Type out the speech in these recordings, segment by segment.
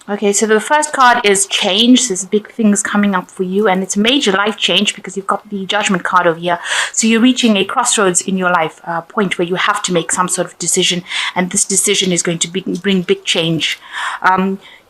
Okay, so the first card is change. There's big things coming up for you, and it's a major life change because you've got the Judgment card over here. So you're reaching a crossroads in your life, a point where you have to make some sort of decision, and this decision is going to bring big change.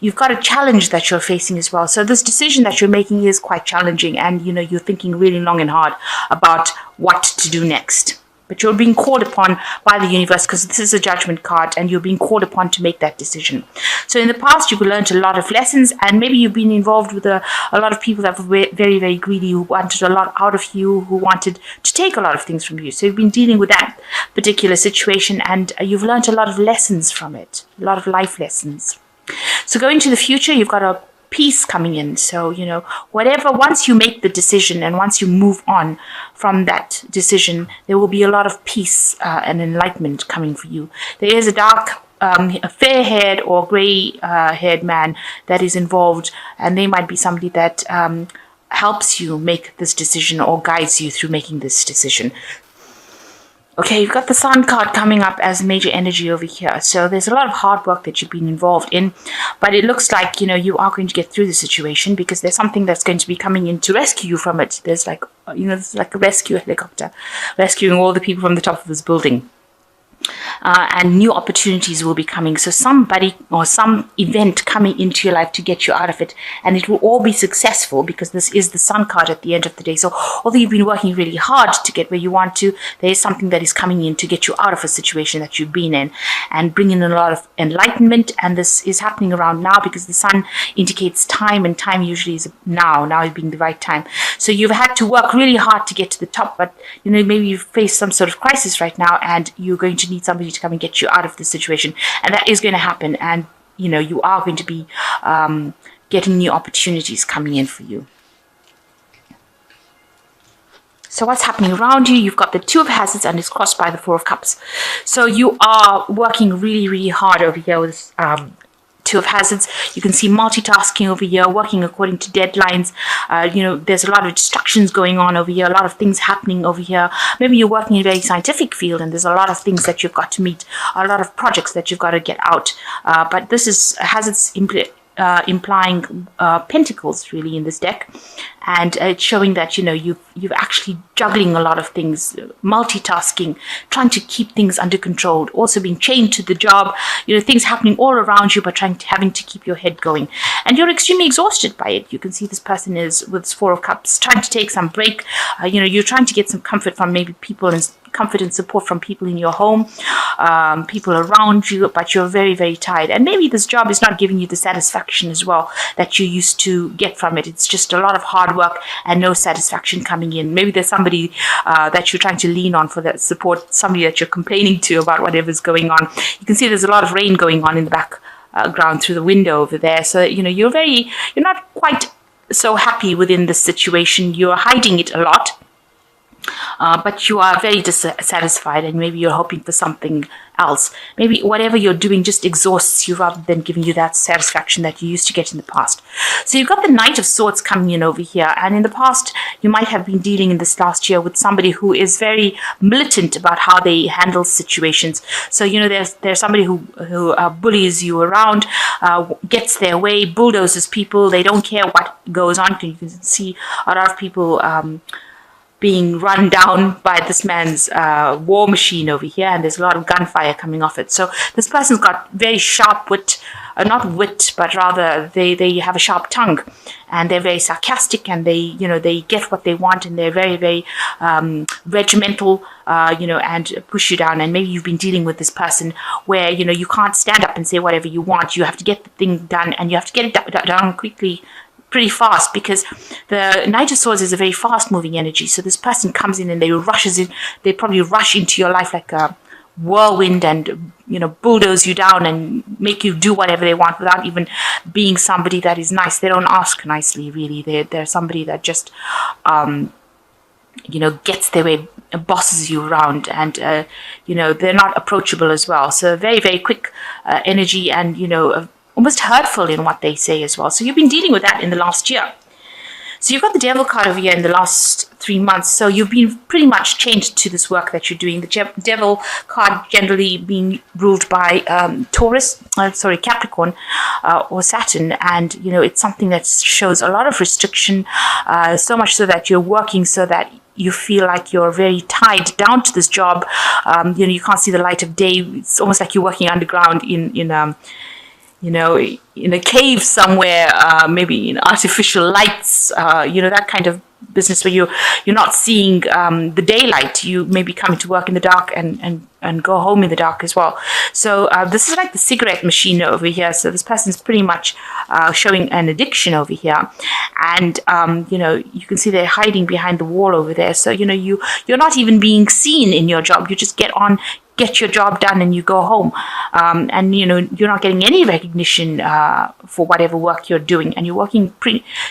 You've got a challenge that you're facing as well. So this decision that you're making is quite challenging, and you're thinking really long and hard about what to do next. But you're being called upon by the universe because this is a Judgment card, and you're being called upon to make that decision. So in the past, you've learned a lot of lessons, and maybe you've been involved with a lot of people that were very, very greedy, who wanted a lot out of you, who wanted to take a lot of things from you. So you've been dealing with that particular situation, and you've learned a lot of lessons from it, a lot of life lessons. So going to the future, you've got a peace coming in. So, whatever, once you make the decision and once you move on from that decision, there will be a lot of peace and enlightenment coming for you. There is a dark, a fair-haired or grey-haired man that is involved, and they might be somebody that helps you make this decision or guides you through making this decision. Okay, you've got the Sun card coming up as major energy over here. So there's a lot of hard work that you've been involved in, but it looks like, you are going to get through the situation because there's something that's going to be coming in to rescue you from it. There's like, there's like a rescue helicopter rescuing all the people from the top of this building. And new opportunities will be coming. So somebody or some event coming into your life to get you out of it, and it will all be successful because this is the Sun card at the end of the day. So although you've been working really hard to get where you want to, there is something that is coming in to get you out of a situation that you've been in and bringing in a lot of enlightenment. And this is happening around now because the Sun indicates time, and time usually is now being the right time. So you've had to work really hard to get to the top, but maybe you've faced some sort of crisis right now, and you're going to need somebody to come and get you out of the situation, and that is going to happen. And you are going to be getting new opportunities coming in for you. So what's happening around you? You've got the Two of Hazards, and it's crossed by the Four of Cups. So you are working really, really hard over here with Two of Hazards. You can see multitasking over here, working according to deadlines. There's a lot of distractions going on over here, a lot of things happening over here. Maybe you're working in a very scientific field, and there's a lot of things that you've got to meet, a lot of projects that you've got to get out. But this is Hazards implying pentacles really in this deck, and it's showing that you've actually juggling a lot of things, multitasking, trying to keep things under control, also being chained to the job, things happening all around you, but having to keep your head going, and you're extremely exhausted by it. You can see this person is with Four of Cups trying to take some break. You're trying to get some comfort from maybe people and comfort and support from people in your home, people around you, but you're very, very tired. And maybe this job is not giving you the satisfaction as well that you used to get from it. It's just a lot of hard work and no satisfaction coming in. Maybe there's somebody that you're trying to lean on for that support, somebody that you're complaining to about whatever's going on. You can see there's a lot of rain going on in the background through the window over there. So, you're not quite so happy within this situation. You're hiding it a lot. But you are very dissatisfied, and maybe you're hoping for something else. Maybe whatever you're doing just exhausts you rather than giving you that satisfaction that you used to get in the past. So you've got the Knight of Swords coming in over here, and in the past you might have been dealing in this last year with somebody who is very militant about how they handle situations. So there's somebody who bullies you around, gets their way, bulldozes people. They don't care what goes on. You can see a lot of people being run down by this man's war machine over here, and there's a lot of gunfire coming off it. So this person's got very sharp wit, not wit, but rather they have a sharp tongue, and they're very sarcastic, and they get what they want, and they're very, very regimental, and push you down. And maybe you've been dealing with this person where you can't stand up and say whatever you want. You have to get the thing done, and you have to get it done quickly, pretty fast, because the Knight of Swords is a very fast moving energy. So this person comes in and they probably rush into your life like a whirlwind and bulldoze you down and make you do whatever they want without even being somebody that is nice. They don't ask nicely, really. They're somebody that just gets their way, bosses you around, and they're not approachable as well. So very, very quick energy, and almost hurtful in what they say as well. So you've been dealing with that in the last year. So you've got the Devil card over here in the last 3 months. So you've been pretty much chained to this work that you're doing. The Devil card generally being ruled by Capricorn or Saturn, and it's something that shows a lot of restriction, so much so that you're working so that you feel like you're very tied down to this job. You can't see the light of day. It's almost like you're working underground in a cave somewhere, maybe in artificial lights, that kind of business where you're not seeing the daylight. You maybe come to work in the dark and go home in the dark as well. So this is like the cigarette machine over here. So this person's pretty much showing an addiction over here, and you can see they're hiding behind the wall over there. So you're not even being seen in your job. You just get your job done and you go home, and you're not getting any recognition for whatever work you're doing, and you're working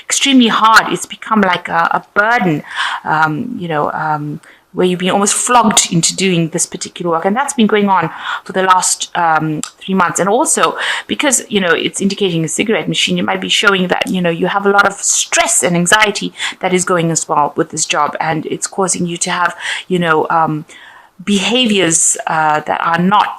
extremely hard. It's become like a burden, where you've been almost flogged into doing this particular work, and that's been going on for the last 3 months. And also because it's indicating a cigarette machine, it might be showing that you have a lot of stress and anxiety that is going as well with this job, and it's causing you to have behaviors that are not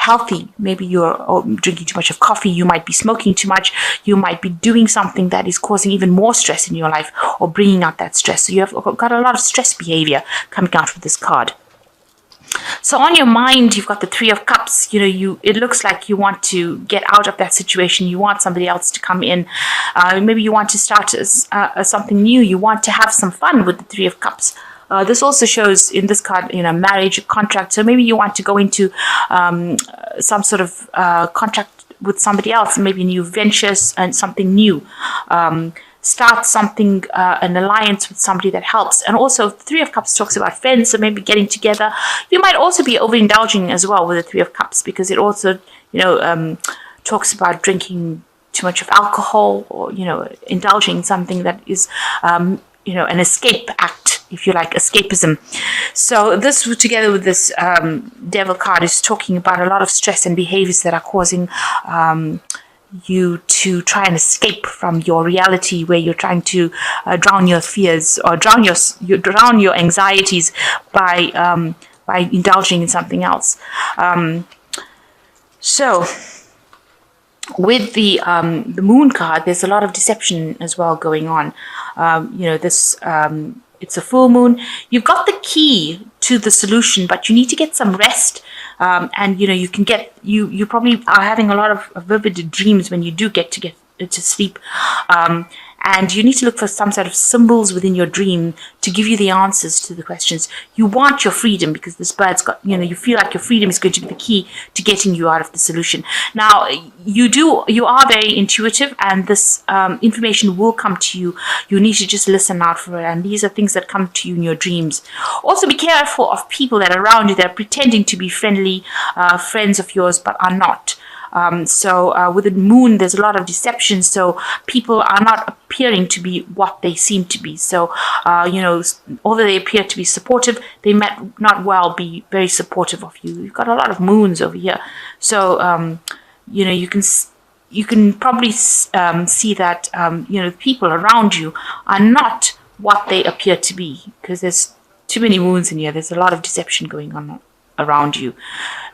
healthy. Maybe you're drinking too much of coffee, you might be smoking too much, you might be doing something that is causing even more stress in your life or bringing out that stress. So you have got a lot of stress behavior coming out with this card. So on your mind, you've got the Three of Cups. It looks like you want to get out of that situation. You want somebody else to come in. Maybe you want to start something new. You want to have some fun with the Three of Cups. This also shows in this card, marriage, a contract. So maybe you want to go into some sort of contract with somebody else, maybe new ventures and something new. Start something, an alliance with somebody that helps. And also, Three of Cups talks about friends, so maybe getting together. You might also be overindulging as well with the Three of Cups, because it also, talks about drinking too much of alcohol, or indulging in something that is, an escape act, if you like, escapism. So this, together with this Devil card, is talking about a lot of stress and behaviors that are causing you to try and escape from your reality, where you're trying to drown your fears or drown your anxieties by indulging in something else. So with the Moon card, there's a lot of deception as well going on. It's a full moon. You've got the key to the solution, but you need to get some rest. And you probably are having a lot of vivid dreams when you do get to sleep. And you need to look for some sort of symbols within your dream to give you the answers to the questions. You want your freedom, because this bird's got, you feel like your freedom is going to be the key to getting you out of the solution. Now, you are very intuitive, and this information will come to you. You need to just listen out for it. And these are things that come to you in your dreams. Also, be careful of people that are around you that are pretending to be friendly friends of yours, but are not. So with the moon, there's a lot of deception. So people are not appearing to be what they seem to be. So, although they appear to be supportive, they might not well be very supportive of you. You've got a lot of moons over here. So, you can probably see that, people around you are not what they appear to be, because there's too many moons in here. There's a lot of deception going on around you.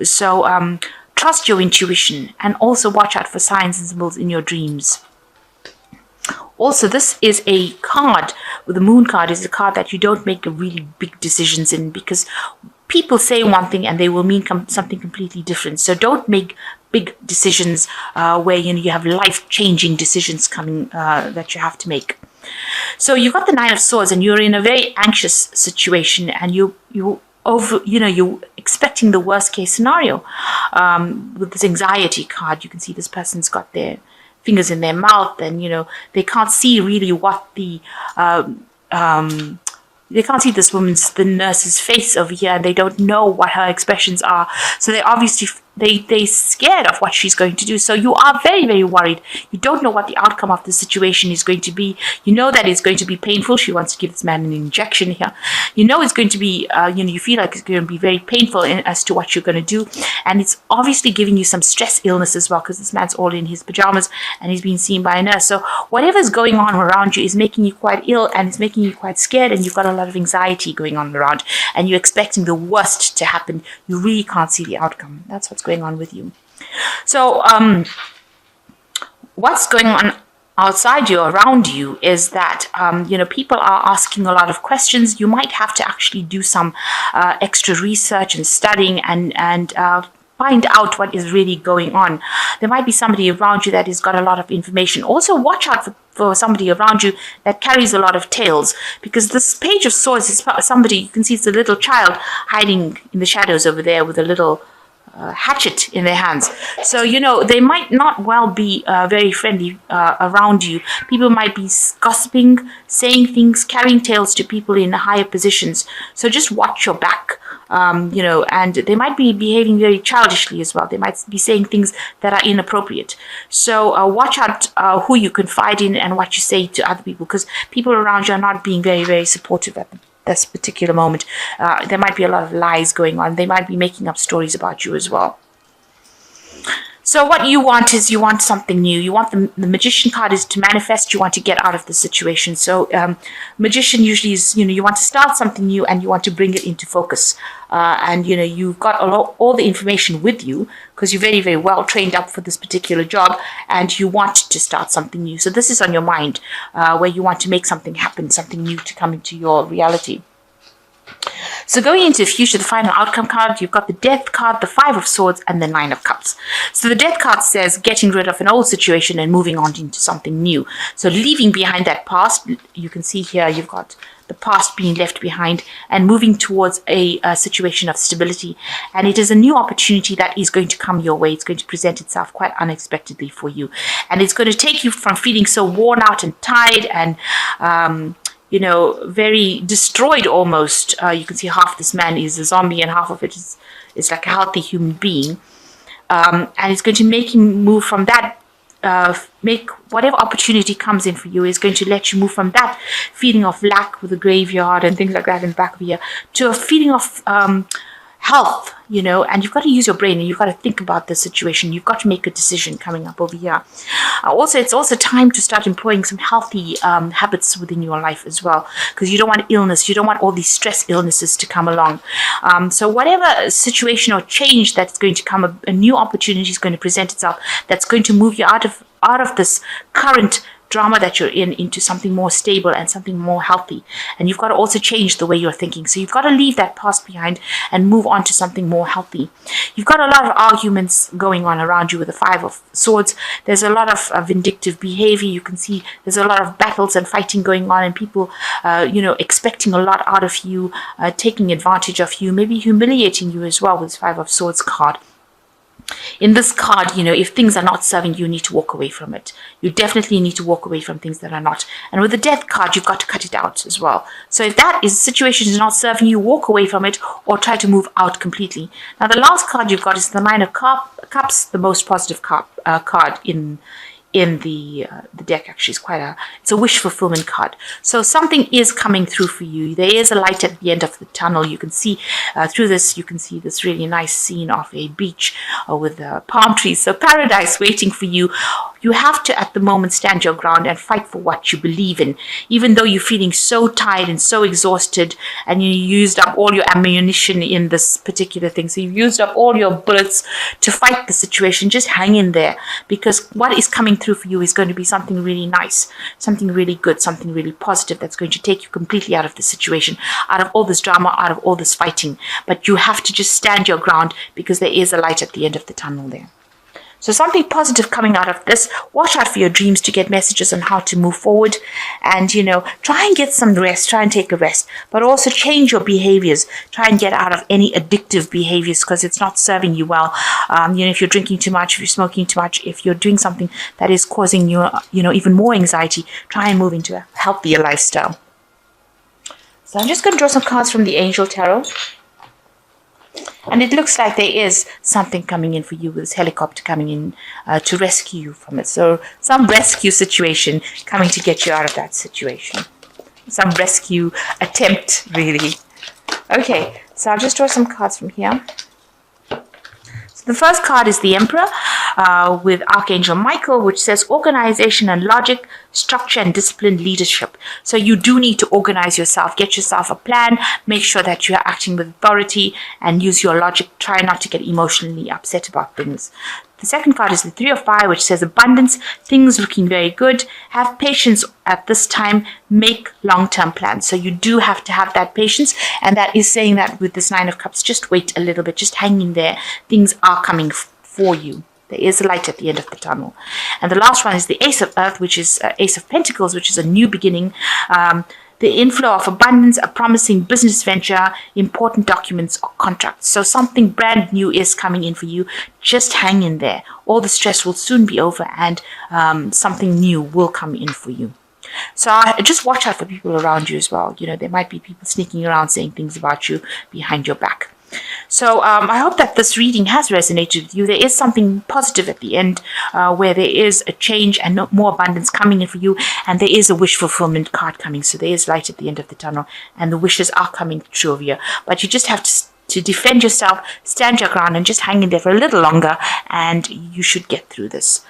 So, trust your intuition, and also watch out for signs and symbols in your dreams. Also, this is a card, with the Moon card, is a card that you don't make really big decisions in, because people say one thing and they will mean something completely different. So don't make big decisions where you have life-changing decisions coming that you have to make. So you've got the Nine of Swords, and you're in a very anxious situation, and you're expecting the worst case scenario. With this anxiety card, you can see this person's got their fingers in their mouth, and they can't see really what they can't see the nurse's face over here, and they don't know what her expressions are. So they're obviously they're scared of what she's going to do. So you are very, very worried. You don't know what the outcome of the situation is going to be. You know that it's going to be painful. She wants to give this man an injection here. You know it's going to be, you feel like it's going to be very painful as to what you're going to do. And it's obviously giving you some stress illness as well, because this man's all in his pajamas and he's being seen by a nurse. So whatever's going on around you is making you quite ill, and it's making you quite scared, and you've got a lot of anxiety going on around, and you're expecting the worst to happen. You really can't see the outcome. That's what's going on with you. So what's going on outside you, around you, is that people are asking a lot of questions. You might have to actually do some extra research and studying and find out what is really going on. There might be somebody around you that has got a lot of information. Also, watch out for somebody around you that carries a lot of tails, because this Page of Swords is somebody, you can see it's a little child hiding in the shadows over there with a little hatchet in their hands. So, they might not well be very friendly around you. People might be gossiping, saying things, carrying tales to people in higher positions. So just watch your back. And they might be behaving very childishly as well. They might be saying things that are inappropriate. So watch out who you confide in and what you say to other people, because people around you are not being very, very supportive at this particular moment. There might be a lot of lies going on. They might be making up stories about you as well. So what you want is, you want something new. You want the Magician card is to manifest. You want to get out of the situation. So Magician usually is, you want to start something new and you want to bring it into focus. And you've got all the information with you, because you're very, very well trained up for this particular job, and you want to start something new. So this is on your mind, where you want to make something happen, something new to come into your reality. So going into the future, the final outcome card, you've got the Death card, the Five of Swords, and the Nine of Cups. So the Death card says getting rid of an old situation and moving on into something new. So leaving behind that past. You can see here you've got the past being left behind and moving towards a situation of stability. And it is a new opportunity that is going to come your way. It's going to present itself quite unexpectedly for you. And it's going to take you from feeling so worn out and tired and very destroyed almost. You can see half this man is a zombie and half of it is like a healthy human being. And it's going to make him move from that, make whatever opportunity comes in for you is going to let you move from that feeling of lack with the graveyard and things like that in the back of here to a feeling of health, and you've got to use your brain and you've got to think about the situation. You've got to make a decision coming up over here. Also, it's also time to start employing some healthy habits within your life as well, because you don't want illness. You don't want all these stress illnesses to come along. So whatever situation or change that's going to come, a new opportunity is going to present itself that's going to move you out of this current drama that you're in into something more stable and something more healthy. And you've got to also change the way you're thinking. So you've got to leave that past behind and move on to something more healthy. You've got a lot of arguments going on around you with the Five of Swords. There's a lot of vindictive behavior. You can see there's a lot of battles and fighting going on, and people, expecting a lot out of you, taking advantage of you, maybe humiliating you as well with this Five of Swords card. In this card, if things are not serving you, you need to walk away from it. You definitely need to walk away from things that are not. And with the Death card, you've got to cut it out as well. So if that situation is not serving you, walk away from it or try to move out completely. Now, the last card you've got is the Nine of Cups, the most positive card in the deck. Actually, it's a wish fulfillment card. So something is coming through for you. There is a light at the end of the tunnel. You can see through this. You can see this really nice scene of a beach with palm trees. So paradise waiting for you. You have to, at the moment, stand your ground and fight for what you believe in, even though you're feeling so tired and so exhausted, and you used up all your ammunition in this particular thing. So you've used up all your bullets to fight the situation. Just hang in there, because what is coming through for you is going to be something really nice, something really good, something really positive that's going to take you completely out of the situation, out of all this drama, out of all this fighting. But you have to just stand your ground, because there is a light at the end of the tunnel there. So something positive coming out of this. Watch out for your dreams to get messages on how to move forward. And, try and get some rest. Try and take a rest. But also change your behaviors. Try and get out of any addictive behaviors, because it's not serving you well. If you're drinking too much, if you're smoking too much, if you're doing something that is causing you, even more anxiety, try and move into a healthier lifestyle. So I'm just going to draw some cards from the Angel Tarot. And it looks like there is something coming in for you with this helicopter coming in to rescue you from it. So some rescue situation coming to get you out of that situation. Some rescue attempt, really. Okay, so I'll just draw some cards from here. The first card is the Emperor with Archangel Michael, which says organization and logic, structure and disciplined leadership. So you do need to organize yourself, get yourself a plan, make sure that you are acting with authority and use your logic. Try not to get emotionally upset about things. The second card is the Three of Fire, which says abundance, things looking very good. Have patience at this time, make long-term plans. So you do have to have that patience, and that is saying that with this Nine of Cups, just wait a little bit, just hang in there. Things are coming for you. There is a light at the end of the tunnel. And the last one is the Ace of Earth, which is Ace of Pentacles, which is a new beginning. The inflow of abundance, a promising business venture, important documents or contracts. So something brand new is coming in for you. Just hang in there. All the stress will soon be over, and something new will come in for you. So just watch out for people around you as well. You know, there might be people sneaking around saying things about you behind your back. So I hope that this reading has resonated with you. There is something positive at the end where there is a change and more abundance coming in for you. And there is a wish fulfillment card coming. So there is light at the end of the tunnel. And the wishes are coming true of you. But you just have to defend yourself, stand your ground, and just hang in there for a little longer. And you should get through this.